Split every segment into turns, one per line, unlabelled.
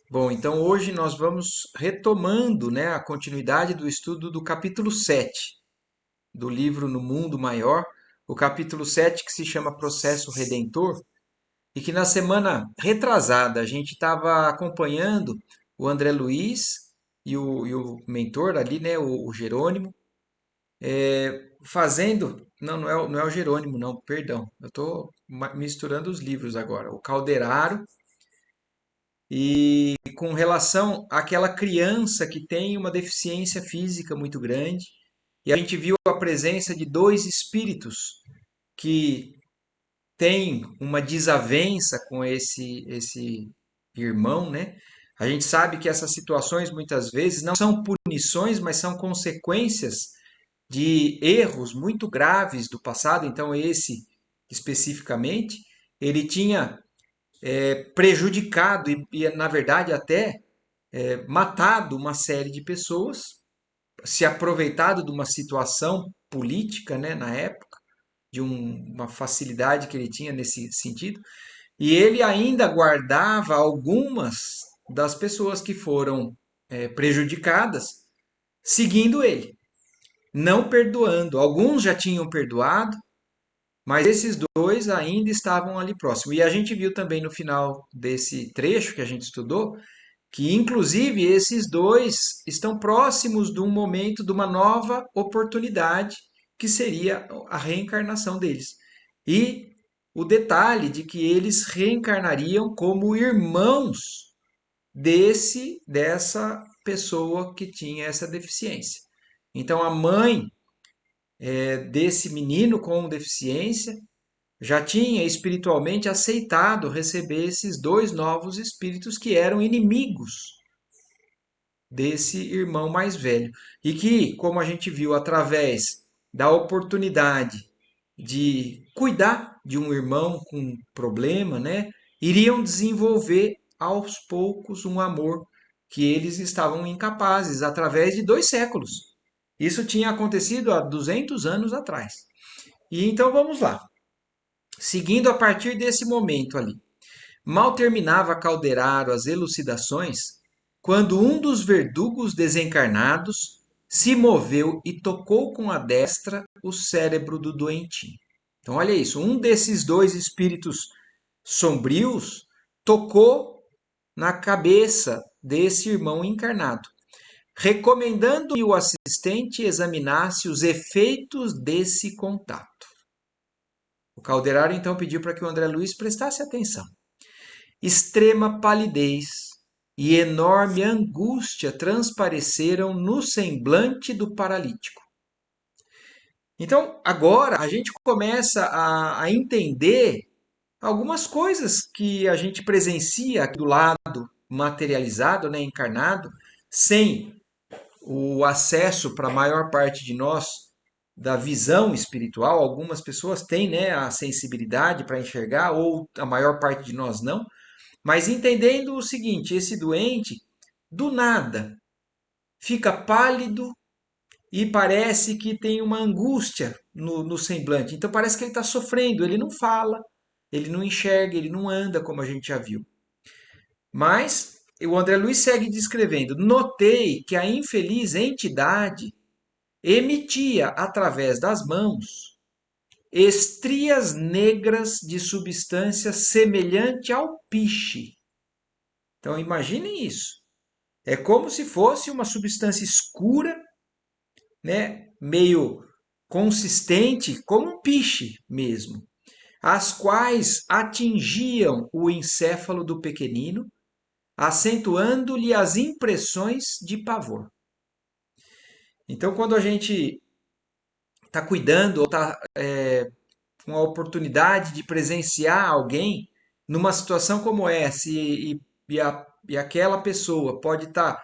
Bom, então hoje nós vamos retomando, né, a continuidade do estudo do capítulo 7 do livro No Mundo Maior, o capítulo 7 que se chama Processo Redentor, e que na semana retrasada a gente estava acompanhando o André Luiz e o mentor ali, né, o Jerônimo, fazendo. Não, não é o Jerônimo, não, perdão. Eu estou misturando os livros agora. O Calderaro e com relação àquela criança que tem uma deficiência física muito grande, e a gente viu a presença de dois espíritos que têm uma desavença com esse irmão, né? A gente sabe que essas situações muitas vezes não são punições, mas são consequências de erros muito graves do passado. Então, esse especificamente, ele tinha prejudicado e, na verdade, até matado uma série de pessoas, se aproveitado de uma situação política, né, na época, de uma facilidade que ele tinha nesse sentido, e ele ainda guardava algumas das pessoas que foram prejudicadas, seguindo ele, não perdoando. Alguns já tinham perdoado, mas esses dois ainda estavam ali próximo. E a gente viu também no final desse trecho que a gente estudou que inclusive esses dois estão próximos de um momento, de uma nova oportunidade, que seria a reencarnação deles. E o detalhe de que eles reencarnariam como irmãos dessa pessoa que tinha essa deficiência. Então a mãe desse menino com deficiência já tinha espiritualmente aceitado receber esses dois novos espíritos que eram inimigos desse irmão mais velho. E que, como a gente viu através da oportunidade de cuidar de um irmão com problema, né, iriam desenvolver aos poucos um amor que eles estavam incapazes através de 2 séculos. Isso tinha acontecido há 200 anos atrás. E então vamos lá. Seguindo a partir desse momento ali. Mal terminava Calderaro as elucidações, quando um dos verdugos desencarnados se moveu e tocou com a destra o cérebro do doentinho. Então, olha isso, um desses dois espíritos sombrios tocou na cabeça desse irmão encarnado, recomendando que o assistente examinasse os efeitos desse contato. O Calderaro então pediu para que o André Luiz prestasse atenção. Extrema palidez e enorme angústia transpareceram no semblante do paralítico. Então, agora a gente começa a entender algumas coisas que a gente presencia aqui do lado materializado, né, encarnado, sem o acesso para a maior parte de nós da visão espiritual. Algumas pessoas têm, né, a sensibilidade para enxergar, ou a maior parte de nós não. Mas entendendo o seguinte, esse doente, do nada, fica pálido e parece que tem uma angústia no semblante. Então parece que ele está sofrendo, ele não fala, ele não enxerga, ele não anda, como a gente já viu. Mas o André Luiz segue descrevendo: notei que a infeliz entidade emitia através das mãos estrias negras de substância semelhante ao piche. Então imaginem isso. É como se fosse uma substância escura, né, meio consistente, como um piche mesmo, as quais atingiam o encéfalo do pequenino, acentuando-lhe as impressões de pavor. Então, quando a gente está cuidando ou está com a oportunidade de presenciar alguém numa situação como essa e aquela pessoa pode estar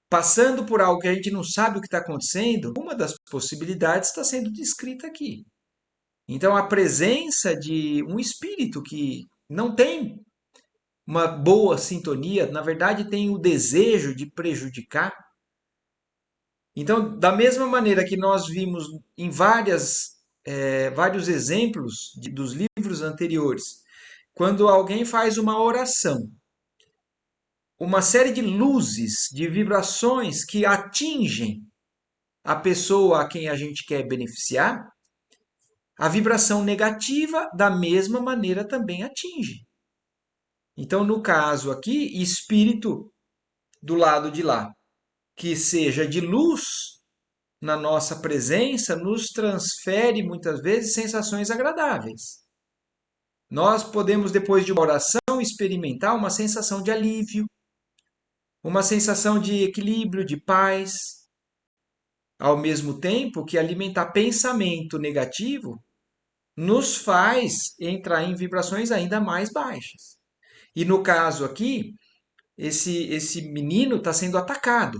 passando por algo que a gente não sabe o que está acontecendo, uma das possibilidades está sendo descrita aqui. Então, a presença de um espírito que não tem uma boa sintonia, na verdade, tem o desejo de prejudicar. Então, da mesma maneira que nós vimos em vários exemplos dos livros anteriores, quando alguém faz uma oração uma série de luzes, de vibrações que atingem a pessoa a quem a gente quer beneficiar, a vibração negativa da mesma maneira também atinge. Então, no caso aqui, espírito do lado de lá, que seja de luz na nossa presença, nos transfere muitas vezes sensações agradáveis. Nós podemos, depois de uma oração, experimentar uma sensação de alívio, uma sensação de equilíbrio, de paz, ao mesmo tempo que alimentar pensamento negativo nos faz entrar em vibrações ainda mais baixas. E no caso aqui, esse menino está sendo atacado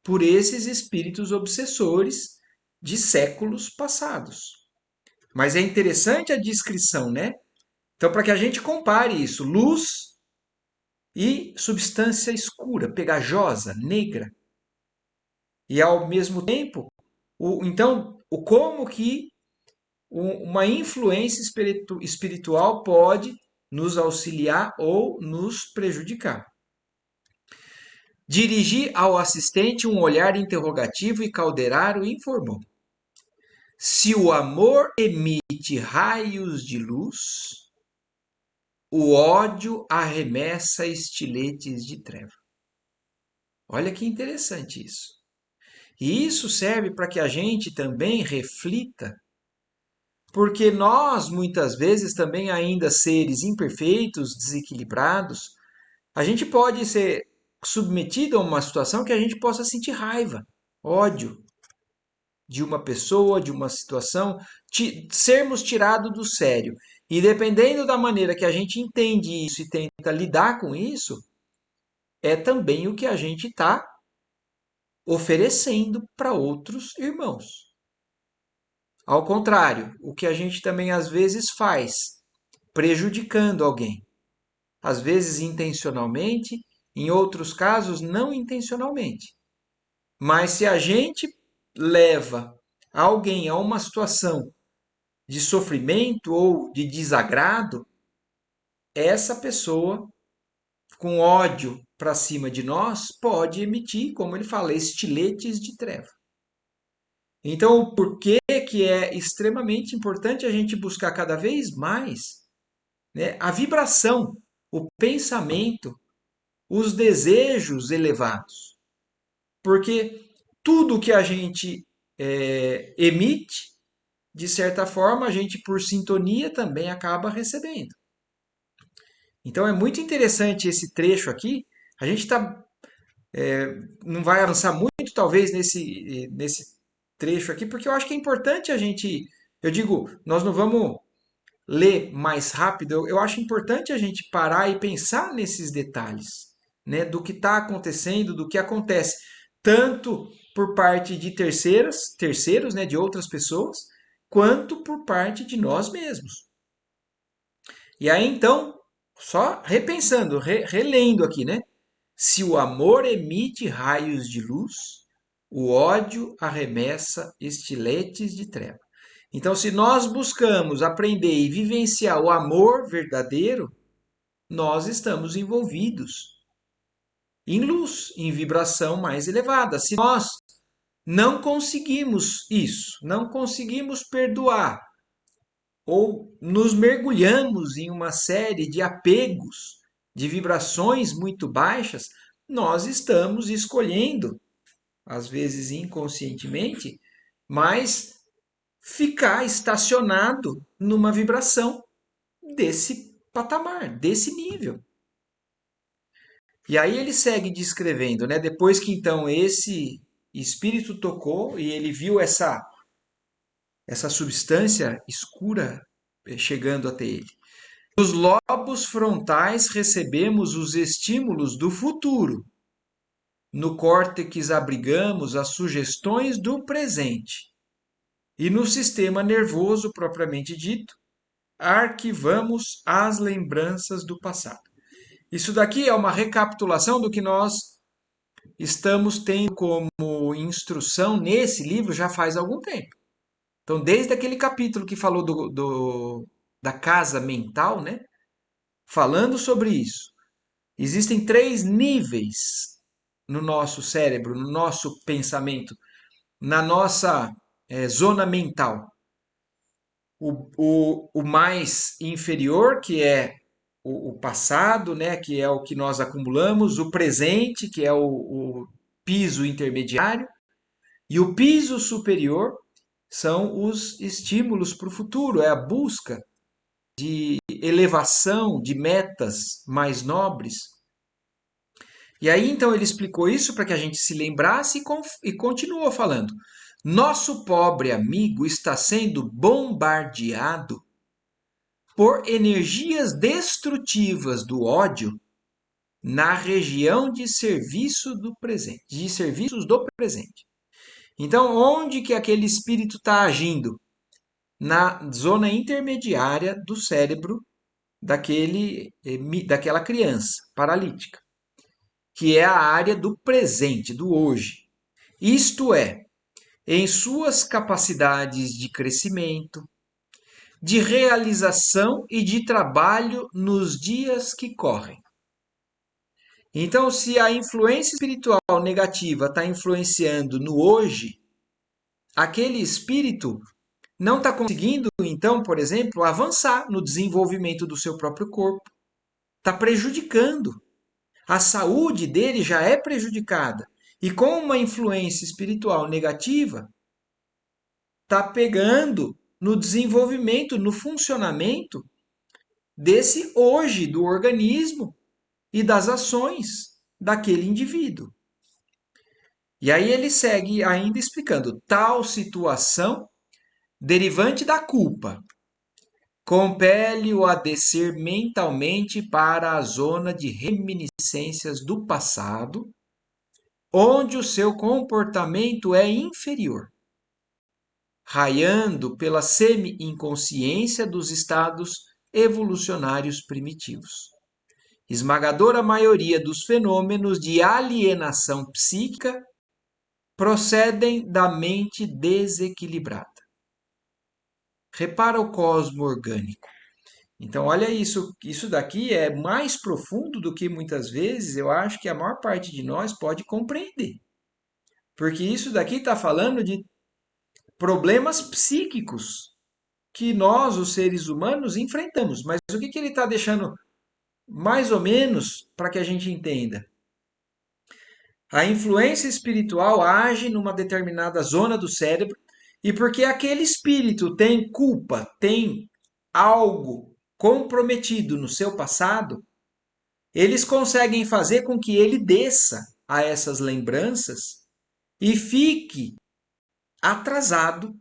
por esses espíritos obsessores de séculos passados. Mas é interessante a descrição, né? Então, para que a gente compare isso, luz e substância escura, pegajosa, negra. E ao mesmo tempo, então, o como que uma influência espiritual pode nos auxiliar ou nos prejudicar. Dirigir ao assistente um olhar interrogativo e Calderaro informou: se o amor emite raios de luz, o ódio arremessa estiletes de treva. Olha que interessante isso. E isso serve para que a gente também reflita, porque nós, muitas vezes, também ainda seres imperfeitos, desequilibrados, a gente pode ser submetido a uma situação que a gente possa sentir raiva, ódio de uma pessoa, de uma situação, sermos tirados do sério. E dependendo da maneira que a gente entende isso e tenta lidar com isso, é também o que a gente está oferecendo para outros irmãos. Ao contrário, o que a gente também às vezes faz, prejudicando alguém. Às vezes intencionalmente, em outros casos não intencionalmente. Mas se a gente leva alguém a uma situação de sofrimento ou de desagrado, essa pessoa com ódio para cima de nós pode emitir, como ele fala, estiletes de treva. Então, o porquê que é extremamente importante a gente buscar cada vez mais, né, a vibração, o pensamento, os desejos elevados. Porque tudo que a gente emite, de certa forma, a gente, por sintonia, também acaba recebendo. Então, é muito interessante esse trecho aqui. A gente não vai avançar muito, talvez, nesse trecho aqui, porque eu acho que é importante a gente. Eu digo, nós não vamos ler mais rápido, eu acho importante a gente parar e pensar nesses detalhes, né, do que está acontecendo, do que acontece, tanto por parte de terceiros, né, de outras pessoas, quanto por parte de nós mesmos. E aí então, só repensando, relendo aqui, né? Se o amor emite raios de luz, o ódio arremessa estiletes de treva. Então, se nós buscamos aprender e vivenciar o amor verdadeiro, nós estamos envolvidos em luz, em vibração mais elevada. Se nós não conseguimos isso, não conseguimos perdoar, ou nos mergulhamos em uma série de apegos, de vibrações muito baixas, nós estamos escolhendo, às vezes inconscientemente, mas ficar estacionado numa vibração desse patamar, desse nível. E aí ele segue descrevendo, né? Depois que então esse espírito tocou e ele viu essa substância escura chegando até ele. Nos lobos frontais recebemos os estímulos do futuro. No córtex abrigamos as sugestões do presente. E no sistema nervoso propriamente dito, arquivamos as lembranças do passado. Isso daqui é uma recapitulação do que nós estamos tendo como instrução nesse livro já faz algum tempo. Então, desde aquele capítulo que falou da casa mental, né? Falando sobre isso. Existem três níveis no nosso cérebro, no nosso pensamento, na nossa zona mental. O mais inferior, que é o passado, né, que é o que nós acumulamos, o presente, que é o piso intermediário, e o piso superior são os estímulos para o futuro, é a busca de elevação, de metas mais nobres. E aí então ele explicou isso para que a gente se lembrasse e continuou falando. Nosso pobre amigo está sendo bombardeado por energias destrutivas do ódio na região de serviço do presente, de serviços do presente. Então, onde que aquele espírito está agindo? Na zona intermediária do cérebro daquela criança paralítica, que é a área do presente, do hoje. Isto é, em suas capacidades de crescimento, de realização e de trabalho nos dias que correm. Então, se a influência espiritual negativa está influenciando no hoje, aquele espírito não está conseguindo, então, por exemplo, avançar no desenvolvimento do seu próprio corpo. Está prejudicando. A saúde dele já é prejudicada. E com uma influência espiritual negativa, está pegando no desenvolvimento, no funcionamento desse hoje do organismo e das ações daquele indivíduo. E aí ele segue ainda explicando: tal situação derivante da culpa compele-o a descer mentalmente para a zona de reminiscências do passado, onde o seu comportamento é inferior, raiando pela semi-inconsciência dos estados evolucionários primitivos. Esmagadora maioria dos fenômenos de alienação psíquica procedem da mente desequilibrada. Repara o cosmo orgânico. Então, olha isso. Isso daqui é mais profundo do que muitas vezes eu acho que a maior parte de nós pode compreender. Porque isso daqui está falando de problemas psíquicos que nós, os seres humanos, enfrentamos. Mas o que ele está deixando mais ou menos para que a gente entenda? A influência espiritual age numa determinada zona do cérebro e porque aquele espírito tem culpa, tem algo comprometido no seu passado, eles conseguem fazer com que ele desça a essas lembranças e fique atrasado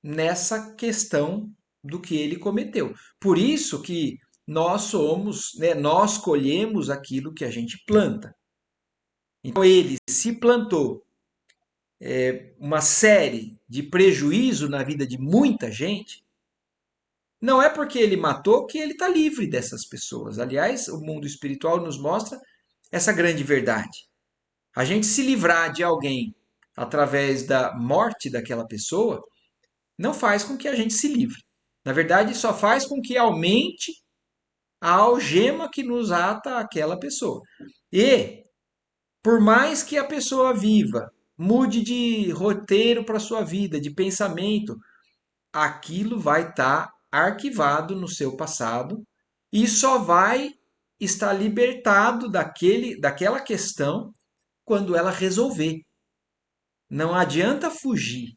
nessa questão do que ele cometeu. Por isso que nós somos, né, nós colhemos aquilo que a gente planta. Então ele se plantou uma série de prejuízo na vida de muita gente, não é porque ele matou que ele está livre dessas pessoas. Aliás, o mundo espiritual nos mostra essa grande verdade. A gente se livrar de alguém através da morte daquela pessoa não faz com que a gente se livre. Na verdade, só faz com que aumente a algema que nos ata àquela pessoa. E, por mais que a pessoa viva, mude de roteiro para a sua vida, de pensamento, aquilo vai estar arquivado no seu passado e só vai estar libertado daquela questão quando ela resolver. Não adianta fugir.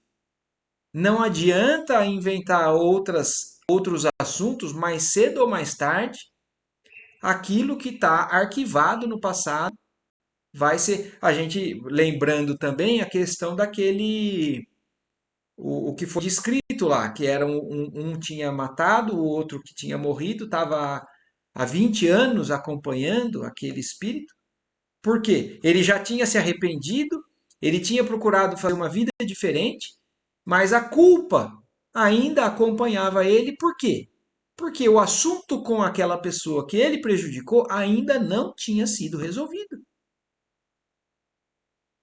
Não adianta inventar outros assuntos, mais cedo ou mais tarde, aquilo que está arquivado no passado vai ser. A gente lembrando também a questão daquele. O que foi descrito lá, que era um tinha matado, o outro que tinha morrido, estava há 20 anos acompanhando aquele espírito. Por quê? Ele já tinha se arrependido, ele tinha procurado fazer uma vida diferente, mas a culpa ainda acompanhava ele. Por quê? Porque o assunto com aquela pessoa que ele prejudicou ainda não tinha sido resolvido.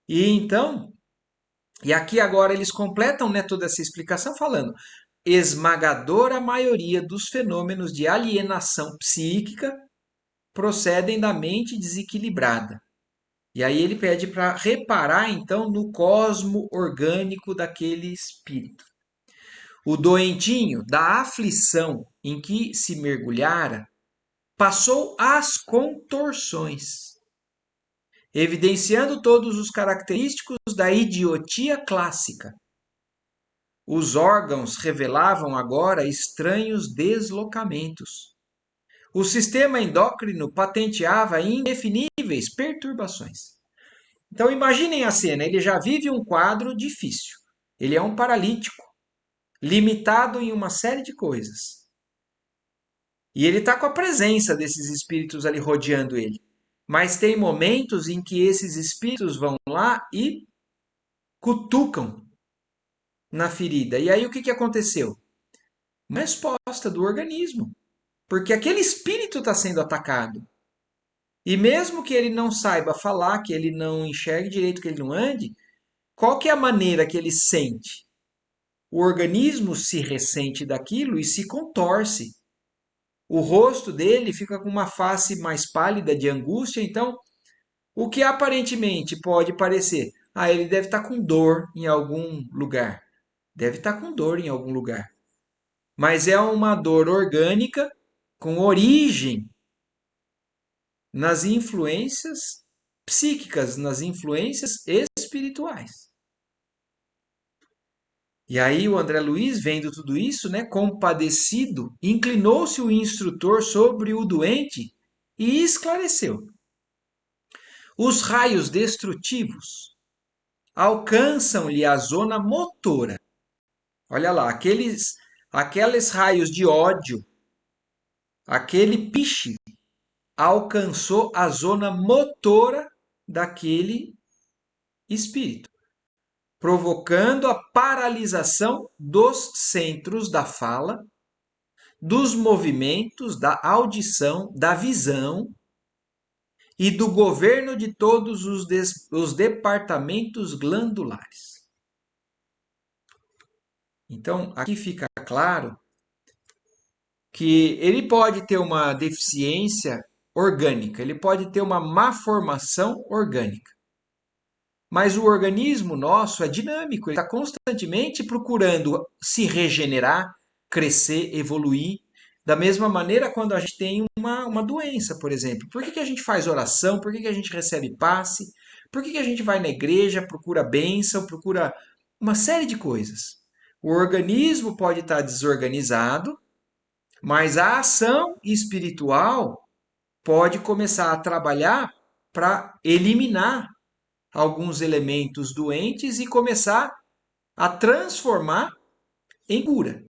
E então, e aqui agora eles completam, né, toda essa explicação falando: esmagadora maioria dos fenômenos de alienação psíquica procedem da mente desequilibrada. E aí ele pede para reparar então no cosmo orgânico daquele espírito. O doentinho, da aflição em que se mergulhara, passou às contorções, evidenciando todos os característicos da idiotia clássica. Os órgãos revelavam agora estranhos deslocamentos. O sistema endócrino patenteava indefiníveis perturbações. Então imaginem a cena, ele já vive um quadro difícil. Ele é um paralítico, limitado em uma série de coisas. E ele está com a presença desses espíritos ali rodeando ele. Mas tem momentos em que esses espíritos vão lá e cutucam na ferida. E aí o que, que aconteceu? Uma resposta do organismo. Porque aquele espírito está sendo atacado. E mesmo que ele não saiba falar, que ele não enxergue direito, que ele não ande, qual que é a maneira que ele sente? O organismo se ressente daquilo e se contorce. O rosto dele fica com uma face mais pálida de angústia, então o que aparentemente pode parecer, ele deve estar com dor em algum lugar. Deve estar com dor em algum lugar. Mas é uma dor orgânica com origem nas influências psíquicas, nas influências espirituais. E aí o André Luiz, vendo tudo isso, né, compadecido, inclinou-se o instrutor sobre o doente e esclareceu. Os raios destrutivos alcançam-lhe a zona motora. Olha lá, aqueles raios de ódio, aquele piche alcançou a zona motora daquele espírito, provocando a paralisação dos centros da fala, dos movimentos, da audição, da visão e do governo de todos os departamentos glandulares. Então, aqui fica claro que ele pode ter uma deficiência orgânica, ele pode ter uma má formação orgânica. Mas o organismo nosso é dinâmico, ele está constantemente procurando se regenerar, crescer, evoluir. Da mesma maneira, quando a gente tem uma doença, por exemplo. Por que a gente faz oração? Por que a gente recebe passe? Por que a gente vai na igreja, procura bênção, procura uma série de coisas? O organismo pode estar desorganizado, mas a ação espiritual pode começar a trabalhar para eliminar alguns elementos doentes e começar a transformar em cura.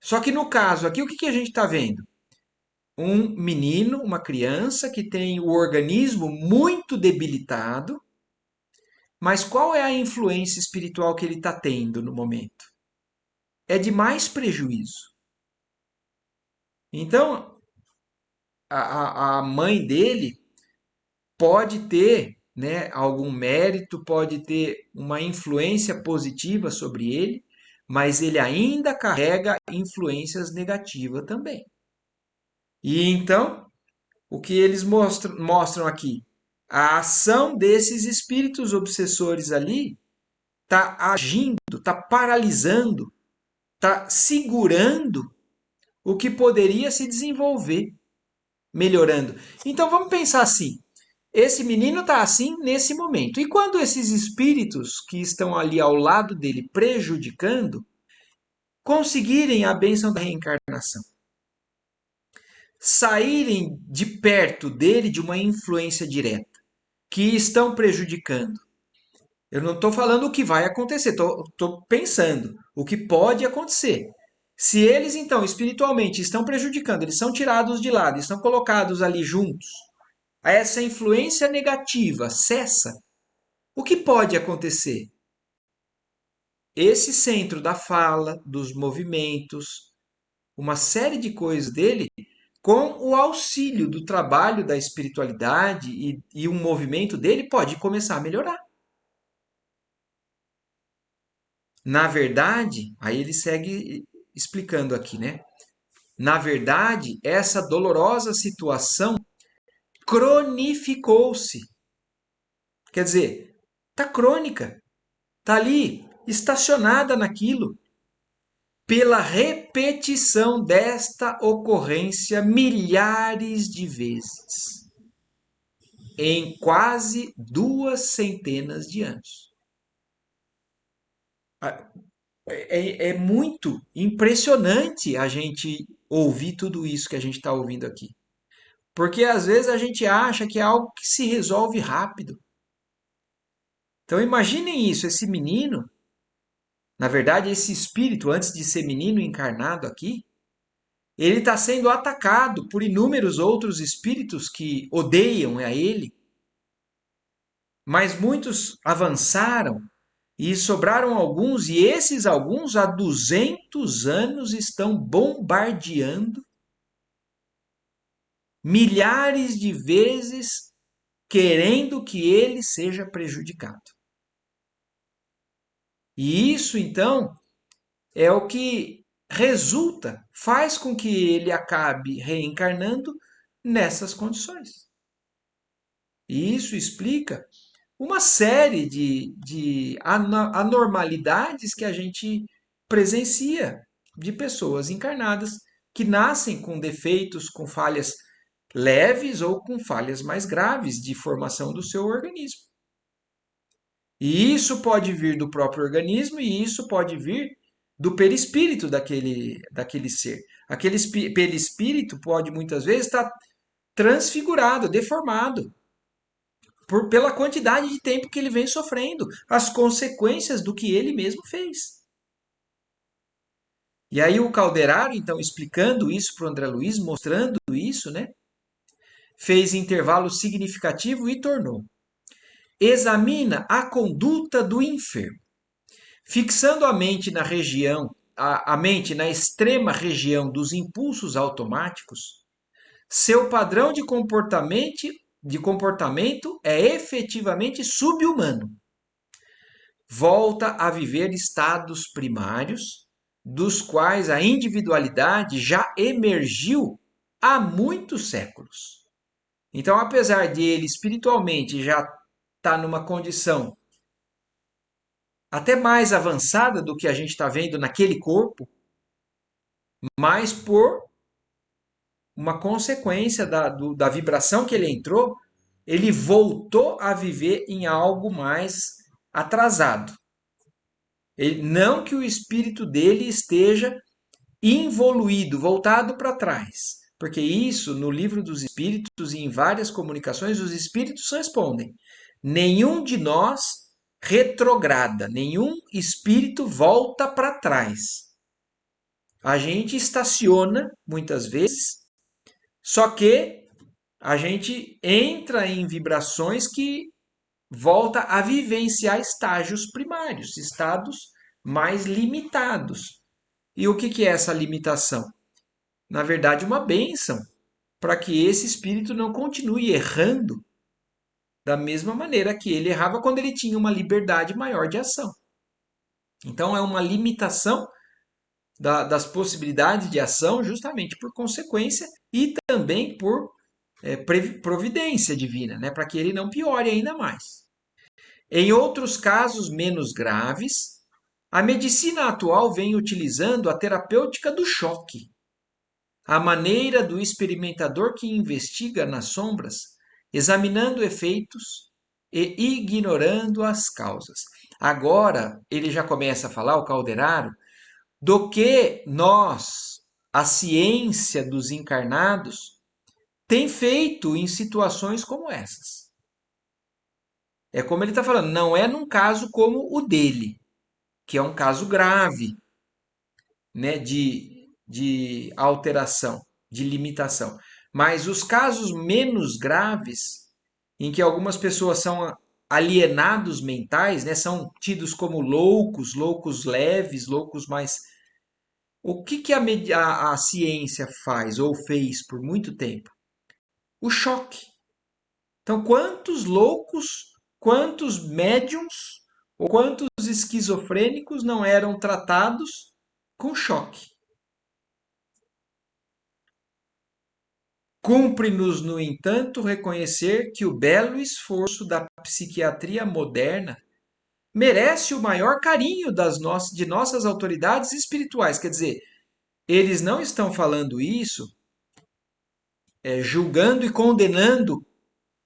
Só que no caso aqui, o que a gente está vendo? Um menino, uma criança que tem o organismo muito debilitado, mas qual é a influência espiritual que ele está tendo no momento? É de mais prejuízo. Então, a mãe dele pode ter, né, algum mérito, pode ter uma influência positiva sobre ele, mas ele ainda carrega influências negativas também. E então, o que eles mostram aqui? A ação desses espíritos obsessores ali está agindo, está paralisando, está segurando o que poderia se desenvolver, melhorando. Então vamos pensar assim: esse menino está assim nesse momento. E quando esses espíritos que estão ali ao lado dele prejudicando conseguirem a bênção da reencarnação, saírem de perto dele de uma influência direta, que estão prejudicando. Eu não estou falando o que vai acontecer, estou pensando o que pode acontecer. Se eles, então, espiritualmente estão prejudicando, eles são tirados de lado, estão colocados ali juntos, essa influência negativa cessa, o que pode acontecer? Esse centro da fala, dos movimentos, uma série de coisas dele, com o auxílio do trabalho da espiritualidade e um movimento dele, pode começar a melhorar. Na verdade, aí ele segue explicando aqui, né? Na verdade, essa dolorosa situação cronificou-se. Quer dizer, está crônica, está ali, estacionada naquilo, pela repetição desta ocorrência milhares de vezes, em quase 2 centenas de anos. É muito impressionante a gente ouvir tudo isso que a gente está ouvindo aqui. Porque às vezes a gente acha que é algo que se resolve rápido. Então imaginem isso, esse menino, na verdade, esse espírito, antes de ser menino encarnado aqui, ele está sendo atacado por inúmeros outros espíritos que odeiam a ele, mas muitos avançaram e sobraram alguns, e esses alguns há 200 anos estão bombardeando milhares de vezes, querendo que ele seja prejudicado. E isso, então, é o que resulta, faz com que ele acabe reencarnando nessas condições. E isso explica uma série de anormalidades que a gente presencia de pessoas encarnadas que nascem com defeitos, com falhas leves ou com falhas mais graves de formação do seu organismo. E isso pode vir do próprio organismo e isso pode vir do perispírito daquele ser. Aquele perispírito pode muitas vezes estar transfigurado, deformado, pela quantidade de tempo que ele vem sofrendo, as consequências do que ele mesmo fez. E aí o Calderaro, então, explicando isso para o André Luiz, mostrando isso, né, fez intervalo significativo e tornou: examina a conduta do enfermo, fixando a mente na região, a mente na extrema região dos impulsos automáticos, seu padrão de comportamento é efetivamente subhumano. Volta a viver estados primários, dos quais a individualidade já emergiu há muitos séculos. Então, apesar de ele espiritualmente já estar numa condição até mais avançada do que a gente está vendo naquele corpo, mas por uma consequência da vibração que ele entrou, ele voltou a viver em algo mais atrasado. Não que o espírito dele esteja involuído, voltado para trás. Porque isso, no livro dos espíritos e em várias comunicações, os espíritos respondem. Nenhum de nós retrograda, nenhum espírito volta para trás. A gente estaciona, muitas vezes, só que a gente entra em vibrações que volta a vivenciar estágios primários, estados mais limitados. E o que é essa limitação? Na verdade, uma bênção para que esse espírito não continue errando da mesma maneira que ele errava quando ele tinha uma liberdade maior de ação. Então, é uma limitação das possibilidades de ação justamente por consequência e também por providência divina, né? Para que ele não piore ainda mais. Em outros casos menos graves, a medicina atual vem utilizando a terapêutica do choque, a maneira do experimentador que investiga nas sombras, examinando efeitos e ignorando as causas. Agora ele já começa a falar, o Calderaro, do que nós, a ciência dos encarnados, tem feito em situações como essas. É como ele está falando, não é num caso como o dele, que é um caso grave, né, de alteração, de limitação. Mas os casos menos graves, em que algumas pessoas são alienados mentais, né, são tidos como loucos, loucos leves, loucos mais. O que a ciência faz ou fez por muito tempo? O choque. Então, quantos loucos, quantos médiums ou quantos esquizofrênicos não eram tratados com choque? Cumpre-nos, no entanto, reconhecer que o belo esforço da psiquiatria moderna merece o maior carinho de nossas autoridades espirituais. Quer dizer, eles não estão falando isso julgando e condenando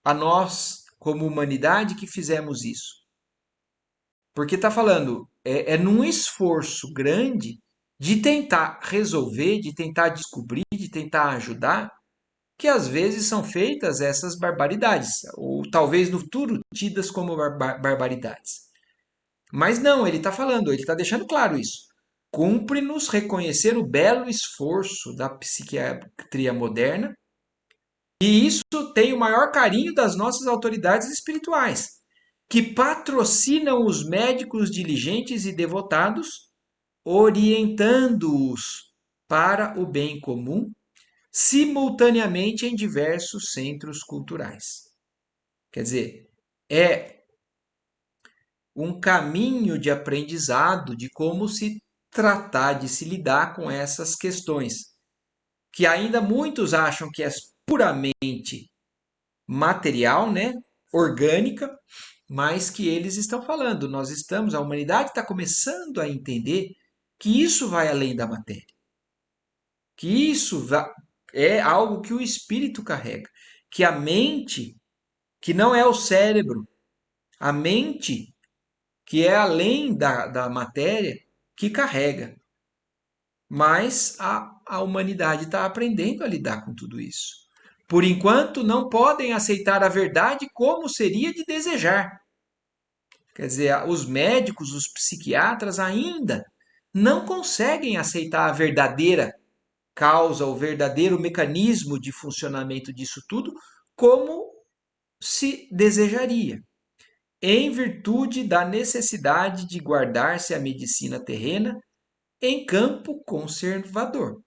a nós, como humanidade, que fizemos isso. Porque está falando, num esforço grande de tentar resolver, de tentar descobrir, de tentar ajudar, que às vezes são feitas essas barbaridades, ou talvez no futuro tidas como barbaridades. Mas não, ele está falando, ele está deixando claro isso. Cumpre-nos reconhecer o belo esforço da psiquiatria moderna, e isso tem o maior carinho das nossas autoridades espirituais, que patrocinam os médicos diligentes e devotados, orientando-os para o bem comum, simultaneamente em diversos centros culturais. Quer dizer, é um caminho de aprendizado de como se tratar, de se lidar com essas questões, que ainda muitos acham que é puramente material, né, orgânica, mas que eles estão falando, a humanidade está começando a entender que isso vai além da matéria, que isso é algo que o espírito carrega, que a mente, que não é o cérebro, a mente, que é além da matéria, que carrega. Mas a humanidade está aprendendo a lidar com tudo isso. Por enquanto, não podem aceitar a verdade como seria de desejar. Quer dizer, os médicos, os psiquiatras ainda não conseguem aceitar a verdadeira causa, o verdadeiro mecanismo de funcionamento disso tudo, como se desejaria, em virtude da necessidade de guardar-se a medicina terrena em campo conservador,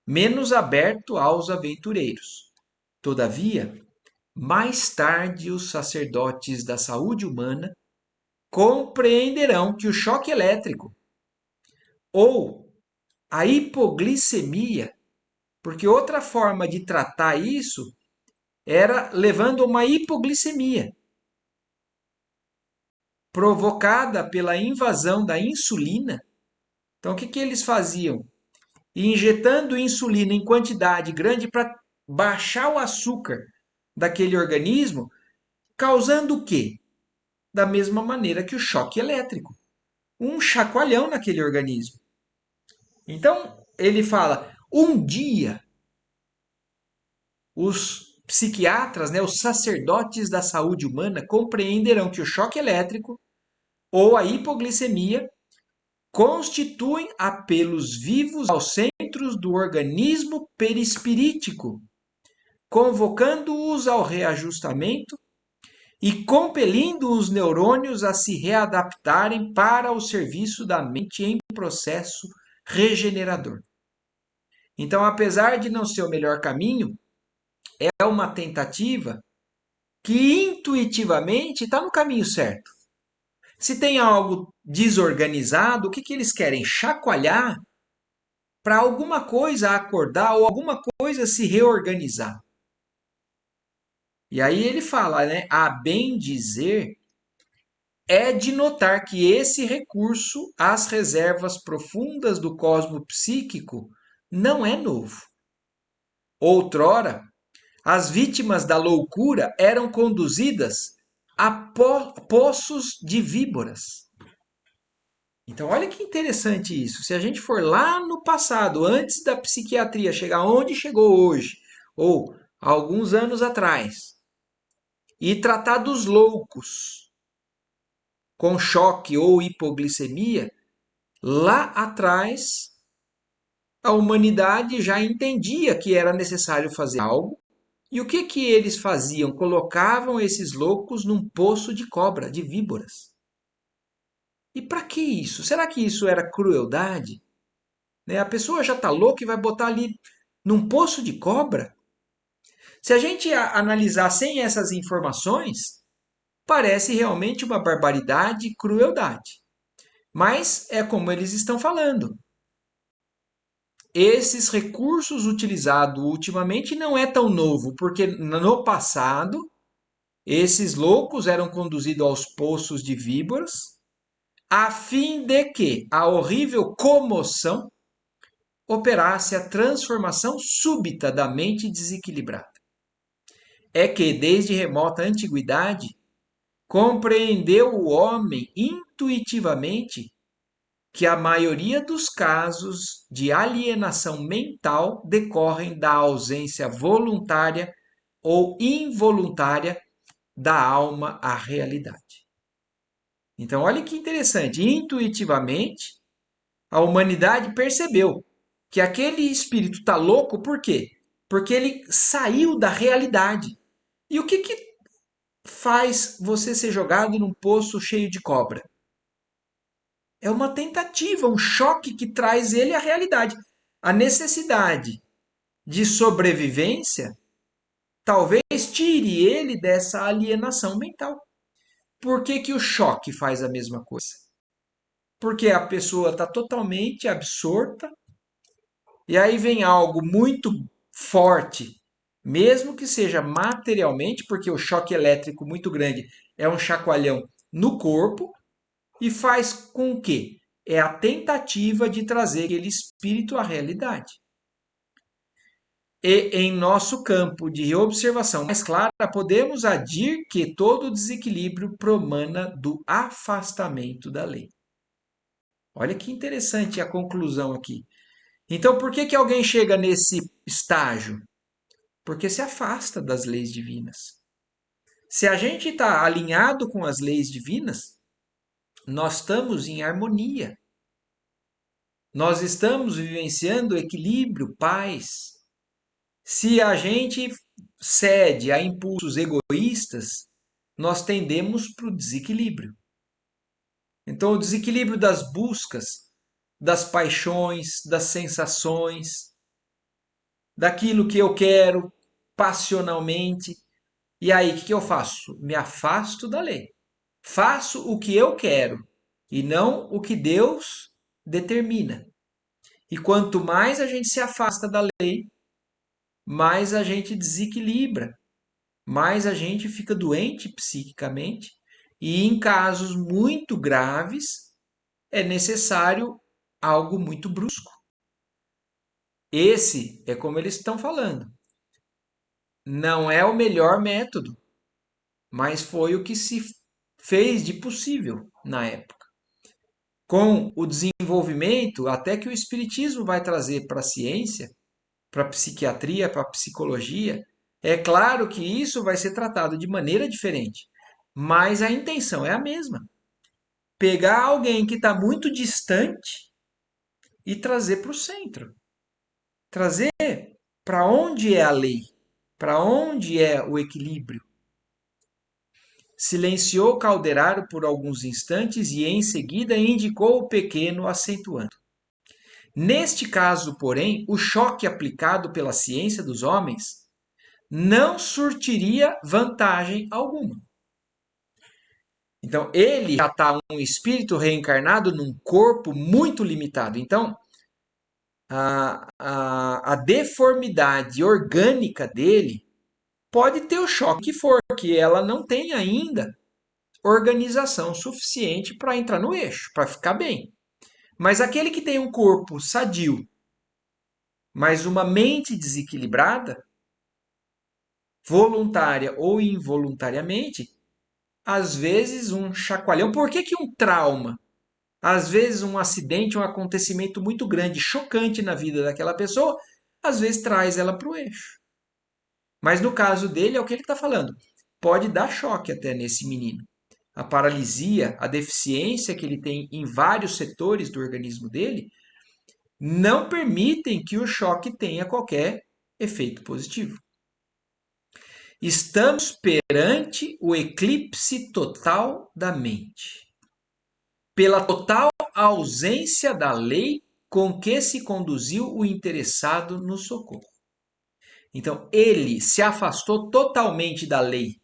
menos aberto aos aventureiros. Todavia, mais tarde os sacerdotes da saúde humana compreenderão que o choque elétrico ou a hipoglicemia, porque outra forma de tratar isso era levando a uma hipoglicemia provocada pela invasão da insulina. Então, o que eles faziam? Injetando insulina em quantidade grande para baixar o açúcar daquele organismo, causando o quê? Da mesma maneira que o choque elétrico. Um chacoalhão naquele organismo. Então, ele fala, um dia os psiquiatras, né, os sacerdotes da saúde humana compreenderão que o choque elétrico ou a hipoglicemia constituem apelos vivos aos centros do organismo perispirítico, convocando-os ao reajustamento e compelindo os neurônios a se readaptarem para o serviço da mente em processo regenerador. Então, apesar de não ser o melhor caminho, é uma tentativa que intuitivamente está no caminho certo. Se tem algo desorganizado, o que eles querem? Chacoalhar para alguma coisa acordar ou alguma coisa se reorganizar. E aí ele fala, né? A bem dizer, é de notar que esse recurso às reservas profundas do cosmo psíquico não é novo. Outrora, as vítimas da loucura eram conduzidas a poços de víboras. Então, olha que interessante isso. Se a gente for lá no passado, antes da psiquiatria chegar onde chegou hoje, ou alguns anos atrás, e tratar dos loucos com choque ou hipoglicemia, lá atrás a humanidade já entendia que era necessário fazer algo. E o que eles faziam? Colocavam esses loucos num poço de cobra, de víboras. E para que isso? Será que isso era crueldade? Né? A pessoa já está louca e vai botar ali num poço de cobra? Se a gente analisar sem essas informações, parece realmente uma barbaridade e crueldade. Mas é como eles estão falando. esses recursos utilizados ultimamente não é tão novo, porque no passado esses loucos eram conduzidos aos poços de víboras, a fim de que a horrível comoção operasse a transformação súbita da mente desequilibrada. É que, desde remota antiguidade, compreendeu o homem intuitivamente que a maioria dos casos de alienação mental decorrem da ausência voluntária ou involuntária da alma à realidade. Então, olha que interessante. Intuitivamente, a humanidade percebeu que aquele espírito está louco, por quê? Porque ele saiu da realidade. E o que faz você ser jogado num poço cheio de cobra? É uma tentativa, um choque que traz ele à realidade. A necessidade de sobrevivência talvez tire ele dessa alienação mental. Por que, que o choque faz a mesma coisa? Porque a pessoa está totalmente absorta e aí vem algo muito forte, mesmo que seja materialmente, porque o choque elétrico muito grande é um chacoalhão no corpo, e faz com que é a tentativa de trazer aquele espírito à realidade. E em nosso campo de observação mais clara, podemos advir que todo desequilíbrio promana do afastamento da lei. Olha que interessante a conclusão aqui. Então, por que alguém chega nesse estágio? Porque se afasta das leis divinas. Se a gente está alinhado com as leis divinas, nós estamos em harmonia. Nós estamos vivenciando equilíbrio, paz. Se a gente cede a impulsos egoístas, nós tendemos para o desequilíbrio. Então, o desequilíbrio das buscas, das paixões, das sensações, daquilo que eu quero passionalmente. E aí, o que eu faço? Me afasto da lei. Faço o que eu quero e não o que Deus determina. E quanto mais a gente se afasta da lei, mais a gente desequilibra, mais a gente fica doente psiquicamente. E em casos muito graves, é necessário algo muito brusco. Esse é como eles estão falando. Não é o melhor método, mas foi o que se fez de possível na época. Com o desenvolvimento, até que o Espiritismo vai trazer para a ciência, para a psiquiatria, para a psicologia, é claro que isso vai ser tratado de maneira diferente, mas a intenção é a mesma. Pegar alguém que está muito distante e trazer para o centro. Trazer para onde é a lei, para onde é o equilíbrio. Silenciou Calderaro por alguns instantes e em seguida indicou o pequeno, acentuando. Neste caso, porém, o choque aplicado pela ciência dos homens não surtiria vantagem alguma. Então, ele já está um espírito reencarnado num corpo muito limitado. Então, a deformidade orgânica dele pode ter o choque que for, que ela não tem ainda organização suficiente para entrar no eixo, para ficar bem. Mas aquele que tem um corpo sadio, mas uma mente desequilibrada, voluntária ou involuntariamente, às vezes um chacoalhão. Por que um trauma? Às vezes um acidente, um acontecimento muito grande, chocante na vida daquela pessoa, às vezes traz ela para o eixo. Mas no caso dele, é o que ele está falando. Pode dar choque até nesse menino. A paralisia, a deficiência que ele tem em vários setores do organismo dele, não permitem que o choque tenha qualquer efeito positivo. Estamos perante o eclipse total da mente. Pela total ausência da lei com que se conduziu o interessado no socorro. Então, ele se afastou totalmente da lei.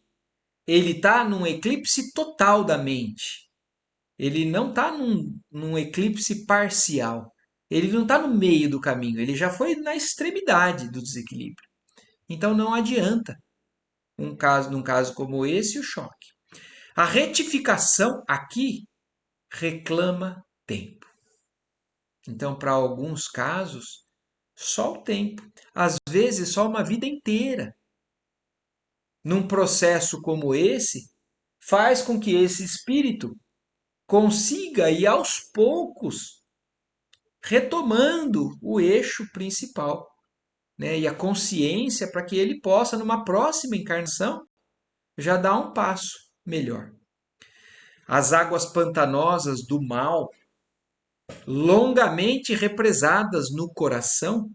Ele está num eclipse total da mente. Ele não está num eclipse parcial. Ele não está no meio do caminho, ele já foi na extremidade do desequilíbrio. Então não adianta num caso como esse, o choque. A retificação aqui reclama tempo. Então, para alguns casos, só o tempo. Às vezes, só uma vida inteira. Num processo como esse, faz com que esse espírito consiga ir aos poucos retomando o eixo principal, né? E a consciência para que ele possa, numa próxima encarnação, já dar um passo melhor. As águas pantanosas do mal, longamente represadas no coração,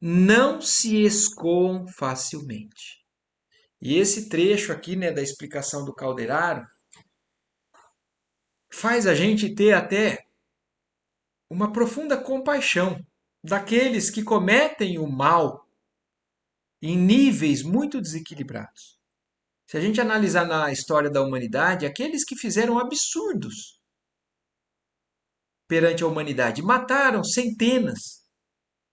não se escoam facilmente. E esse trecho aqui, né, da explicação do Calderaro faz a gente ter até uma profunda compaixão daqueles que cometem o mal em níveis muito desequilibrados. Se a gente analisar na história da humanidade, aqueles que fizeram absurdos perante a humanidade, mataram centenas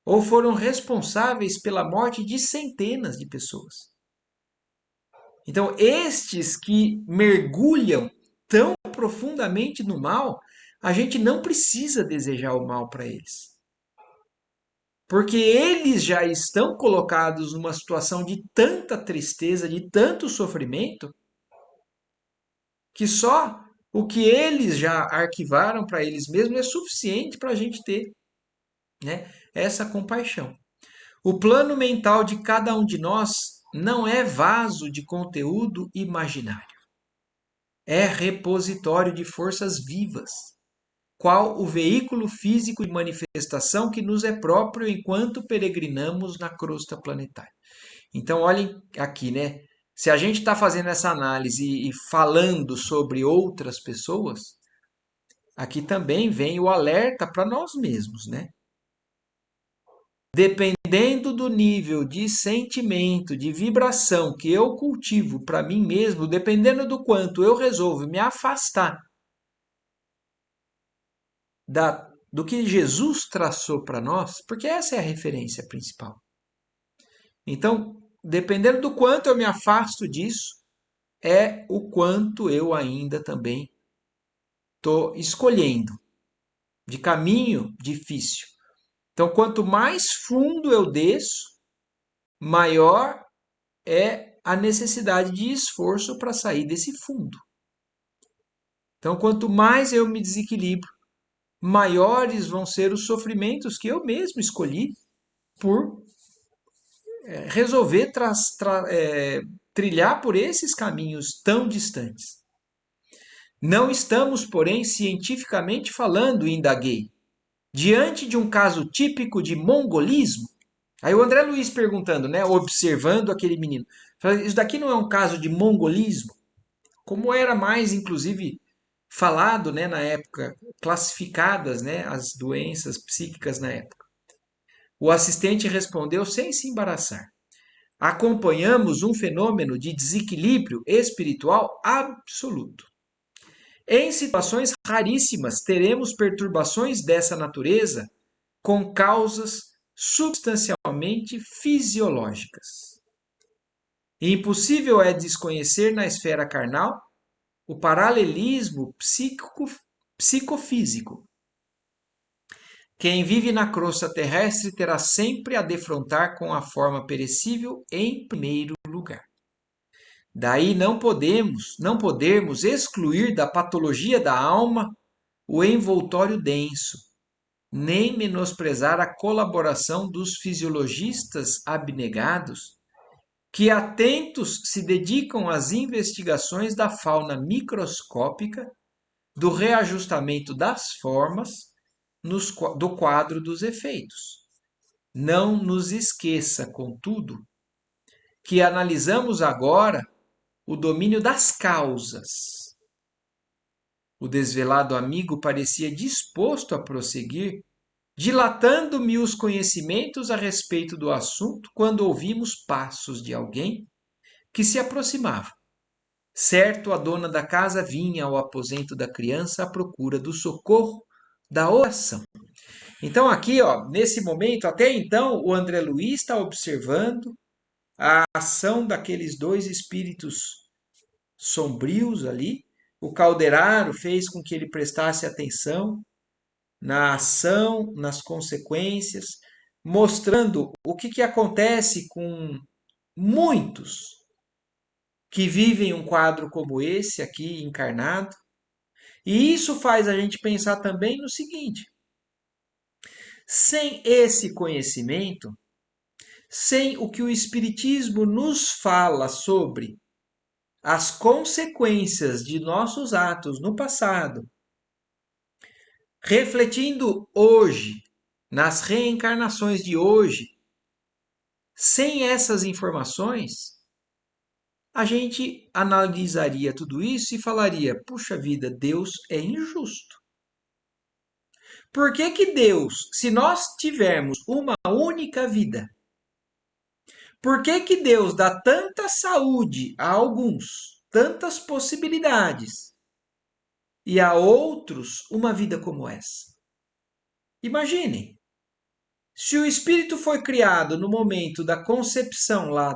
ou foram responsáveis pela morte de centenas de pessoas. Então, estes que mergulham tão profundamente no mal, a gente não precisa desejar o mal para eles. Porque eles já estão colocados numa situação de tanta tristeza, de tanto sofrimento, que só o que eles já arquivaram para eles mesmos é suficiente para a gente ter, né, essa compaixão. O plano mental de cada um de nós não é vaso de conteúdo imaginário. É repositório de forças vivas, qual o veículo físico de manifestação que nos é próprio enquanto peregrinamos na crosta planetária. Então, olhem aqui, né? Se a gente está fazendo essa análise e falando sobre outras pessoas, aqui também vem o alerta para nós mesmos, né? Dependendo do nível de sentimento, de vibração que eu cultivo para mim mesmo, dependendo do quanto eu resolvo me afastar do que Jesus traçou para nós, porque essa é a referência principal. Então, dependendo do quanto eu me afasto disso, é o quanto eu ainda também estou escolhendo de caminho difícil. Então, quanto mais fundo eu desço, maior é a necessidade de esforço para sair desse fundo. Então, quanto mais eu me desequilibro, maiores vão ser os sofrimentos que eu mesmo escolhi por resolver trilhar por esses caminhos tão distantes. Não estamos, porém, cientificamente falando, indaguei, diante de um caso típico de mongolismo. Aí o André Luiz perguntando, né, observando aquele menino, isso daqui não é um caso de mongolismo? Como era mais, inclusive, falado, né, na época, classificadas, né, as doenças psíquicas na época. O assistente respondeu sem se embaraçar. Acompanhamos um fenômeno de desequilíbrio espiritual absoluto. Em situações raríssimas, teremos perturbações dessa natureza com causas substancialmente fisiológicas. Impossível é desconhecer na esfera carnal o paralelismo psicofísico. Quem vive na crosta terrestre terá sempre a defrontar com a forma perecível em primeiro lugar. Daí não podermos excluir da patologia da alma o envoltório denso, nem menosprezar a colaboração dos fisiologistas abnegados, que atentos se dedicam às investigações da fauna microscópica, do reajustamento das formas, do quadro dos efeitos. Não nos esqueça, contudo, que analisamos agora o domínio das causas. O desvelado amigo parecia disposto a prosseguir, dilatando-me os conhecimentos a respeito do assunto quando ouvimos passos de alguém que se aproximava. Certo, a dona da casa vinha ao aposento da criança à procura do socorro da oração. Então aqui, ó, nesse momento, até então, o André Luiz está observando a ação daqueles dois espíritos sombrios ali. O Calderaro fez com que ele prestasse atenção na ação, nas consequências, mostrando o que acontece com muitos que vivem um quadro como esse aqui encarnado. E isso faz a gente pensar também no seguinte: sem esse conhecimento, sem o que o Espiritismo nos fala sobre as consequências de nossos atos no passado, refletindo hoje, nas reencarnações de hoje, sem essas informações, a gente analisaria tudo isso e falaria: puxa vida, Deus é injusto. Por que que Deus, se nós tivermos uma única vida, por que que Deus dá tanta saúde a alguns, tantas possibilidades, e a outros uma vida como essa? Imagine, se o espírito foi criado no momento da concepção lá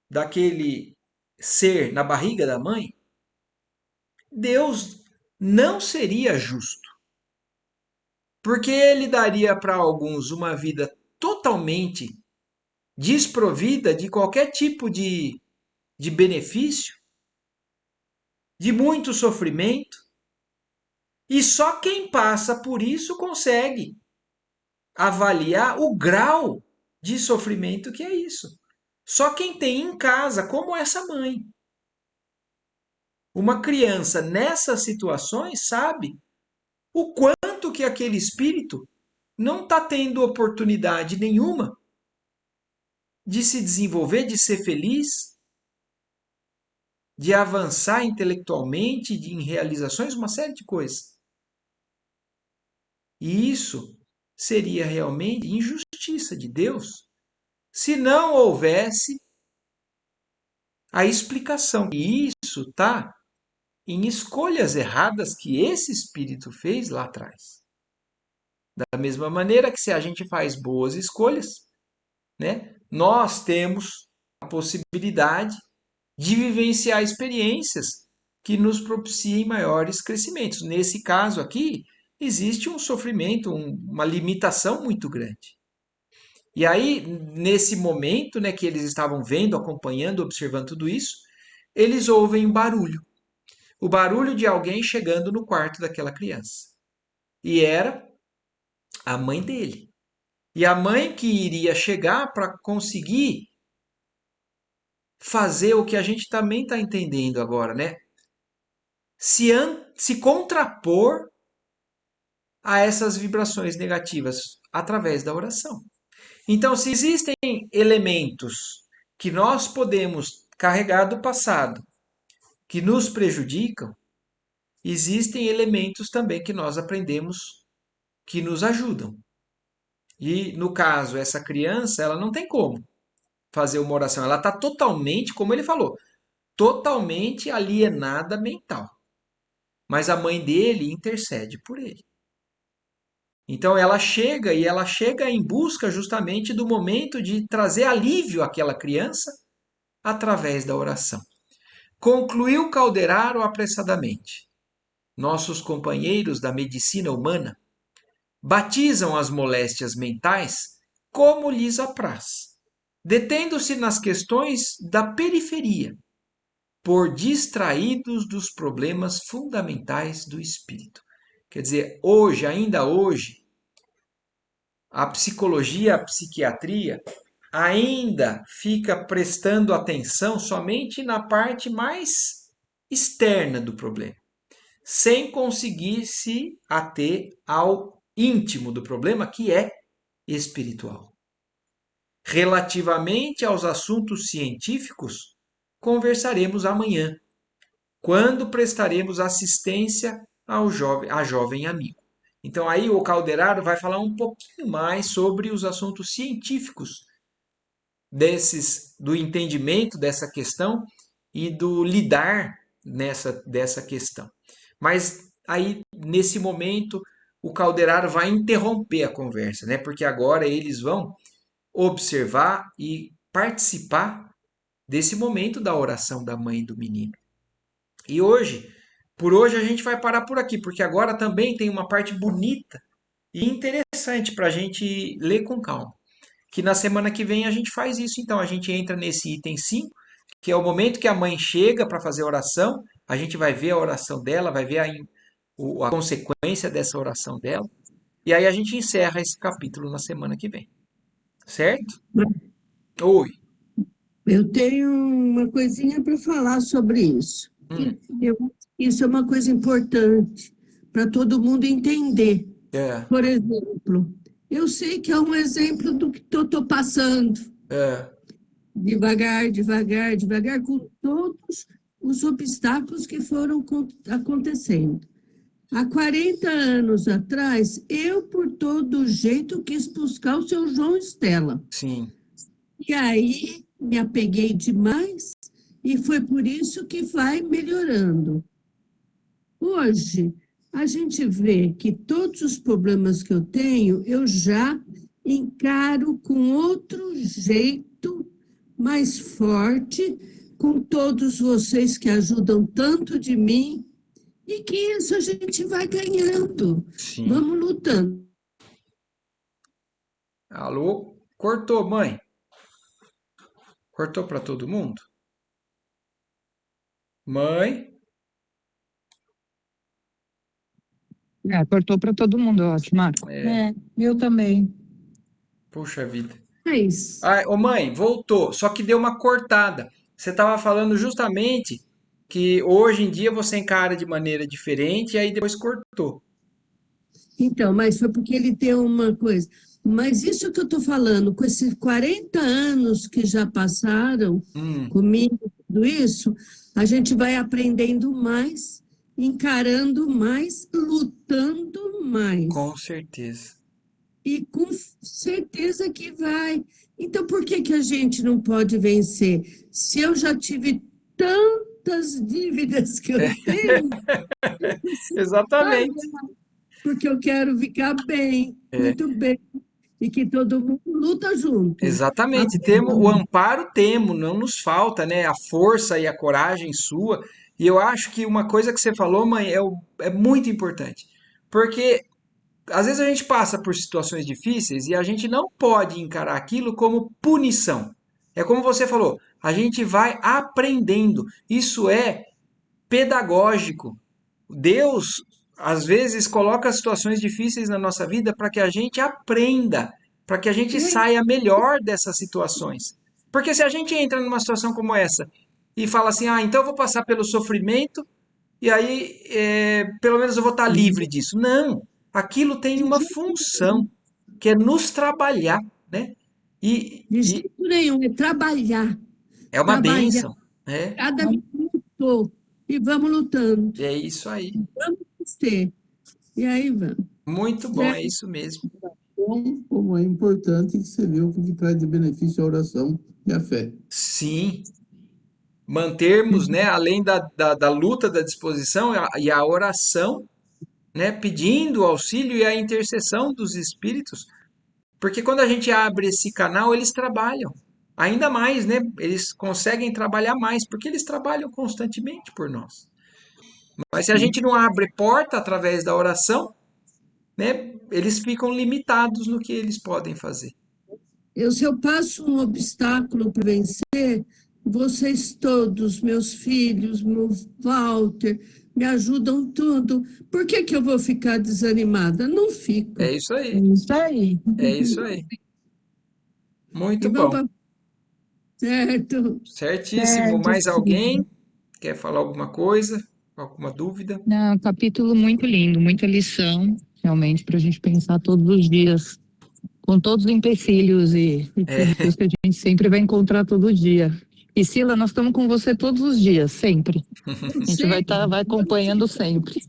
daquele ser na barriga da mãe, Deus não seria justo, porque ele daria para alguns uma vida totalmente desprovida de qualquer tipo de benefício, de muito sofrimento, e só quem passa por isso consegue avaliar o grau de sofrimento que é isso. Só quem tem em casa, como essa mãe. Uma criança nessas situações sabe o quanto que aquele espírito não está tendo oportunidade nenhuma de se desenvolver, de ser feliz, de avançar intelectualmente, em realizações, uma série de coisas. E isso seria realmente injustiça de Deus se não houvesse a explicação. E isso está em escolhas erradas que esse espírito fez lá atrás. Da mesma maneira que se a gente faz boas escolhas, né, nós temos a possibilidade de vivenciar experiências que nos propiciem maiores crescimentos. Nesse caso aqui, existe um sofrimento, uma limitação muito grande. E aí, nesse momento, né, que eles estavam vendo, acompanhando, observando tudo isso, eles ouvem um barulho. O barulho de alguém chegando no quarto daquela criança. E era a mãe dele. E a mãe que iria chegar para conseguir fazer o que a gente também está entendendo agora, né? Se contrapor a essas vibrações negativas através da oração. Então, se existem elementos que nós podemos carregar do passado que nos prejudicam, existem elementos também que nós aprendemos que nos ajudam. E no caso, essa criança, ela não tem como fazer uma oração, ela está totalmente, como ele falou, totalmente alienada mental. Mas a mãe dele intercede por ele. Então ela chega e ela chega em busca justamente do momento de trazer alívio àquela criança através da oração. Concluiu Calderaro apressadamente. Nossos companheiros da medicina humana batizam as moléstias mentais como lhes apraz, detendo-se nas questões da periferia, por distraídos dos problemas fundamentais do espírito. Quer dizer, hoje, ainda hoje, a psicologia, a psiquiatria ainda fica prestando atenção somente na parte mais externa do problema, sem conseguir se ater ao íntimo do problema, que é espiritual. Relativamente aos assuntos científicos, conversaremos amanhã, quando prestaremos assistência a jovem amigo. Então aí o Calderaro vai falar um pouquinho mais sobre os assuntos científicos do entendimento dessa questão e do lidar dessa questão. Mas aí nesse momento o caldeirado vai interromper a conversa, né? Porque agora eles vão observar e participar desse momento da oração da mãe do menino. E hoje, por hoje a gente vai parar por aqui, porque agora também tem uma parte bonita e interessante para a gente ler com calma. Que na semana que vem a gente faz isso, então a gente entra nesse item 5, que é o momento que a mãe chega para fazer a oração, a gente vai ver a oração dela, vai ver a consequência dessa oração dela, e aí a gente encerra esse capítulo na semana que vem, certo? Oi.
Eu tenho uma coisinha para falar sobre isso.
Hum,
Isso é uma coisa importante para todo mundo entender.
é,
Por exemplo, eu sei que é um exemplo do que eu estou passando,
é,
devagar, devagar, devagar, com todos os obstáculos que foram acontecendo. Há 40 anos atrás, eu, por todo jeito, quis buscar o seu João Estela.
sim,
E aí me apeguei demais e foi por isso que vai melhorando. Hoje, a gente vê que todos os problemas que eu tenho, eu já encaro com outro jeito mais forte, com todos vocês que ajudam tanto de mim, e que isso a gente vai ganhando.
sim.
Vamos lutando.
Alô? Cortou, mãe? Cortou para todo mundo? Mãe?
Cortou para todo mundo, ótimo, Marco. Eu também.
Puxa vida.
Mas,
Ah, ô mãe, voltou, só que deu uma cortada. Você estava falando justamente que hoje em dia você encara de maneira diferente e aí depois cortou.
então, mas foi porque ele deu uma coisa. Mas isso que eu estou falando, com esses 40 anos que já passaram
Hum,
comigo, tudo isso, a gente vai aprendendo mais, encarando mais, lutando
com
mais.
certeza.
E com certeza que vai. Então, por que que a gente não pode vencer? Se eu já tive tantas dívidas que eu tenho,
Exatamente.
porque eu quero ficar bem,
É,
muito bem, e que todo mundo luta junto. A-
exatamente. Temos o amparo, temos, não nos falta, né? A força e a coragem sua. E eu acho que uma coisa que você falou, mãe, é muito importante. Porque às vezes a gente passa por situações difíceis e a gente não pode encarar aquilo como punição. É como você falou, a gente vai aprendendo. Isso é pedagógico. Deus, às vezes, coloca situações difíceis na nossa vida para que a gente aprenda, para que a gente saia melhor dessas situações. Porque se a gente entra numa situação como essa e fala assim, ah, então eu vou passar pelo sofrimento e aí pelo menos eu vou estar livre disso. Não, aquilo tem uma função, que é nos trabalhar, né? E,
De
e
jeito nenhum, é trabalhar,
é uma
trabalhar
bênção, né?
cada minuto e vamos lutando,
É isso aí.
vamos ter. E aí vamos.
Muito bom,
É,
é isso mesmo.
Como é importante que você vê o que traz de benefício a oração e a fé.
Sim, mantermos, né, além da luta, da disposição e a oração, né, pedindo o auxílio e a intercessão dos espíritos, porque quando a gente abre esse canal, eles trabalham. Ainda mais, né? Eles conseguem trabalhar mais, porque eles trabalham constantemente por nós. Mas se a gente não abre porta através da oração, né, eles ficam limitados no que eles podem fazer.
se eu passo um obstáculo para vencer, vocês todos, meus filhos, meu Walter, me ajudam tudo. Por que que eu vou ficar desanimada? Não
É
fico.
isso
É
aí,
isso aí.
é isso aí.
E
Muito
vamos
bom.
para certo.
Certíssimo.
Certo,
Mais
sim.
alguém quer falar alguma coisa? Alguma dúvida?
Não, capítulo muito lindo, muita lição, realmente, para a gente pensar todos os dias, com todos os empecilhos e desafios que a gente sempre vai encontrar todo dia. E Sila, nós estamos com você todos os dias, sempre. A gente vai acompanhando sempre.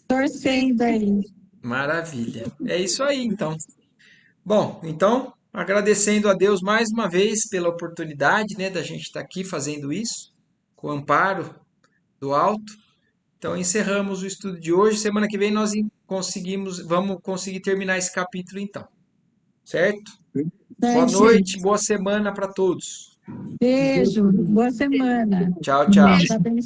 Torcendo aí.
Maravilha. É isso aí, então. Bom, então, agradecendo a Deus mais uma vez pela oportunidade, né, da gente estar aqui fazendo isso, com o amparo do alto. Então, encerramos o estudo de hoje. Semana que vem nós vamos conseguir terminar esse capítulo então. Certo? Boa
Certo,
noite,
gente.
boa semana para todos.
Beijo, boa semana.
Tchau, tchau.
Deus abençoe.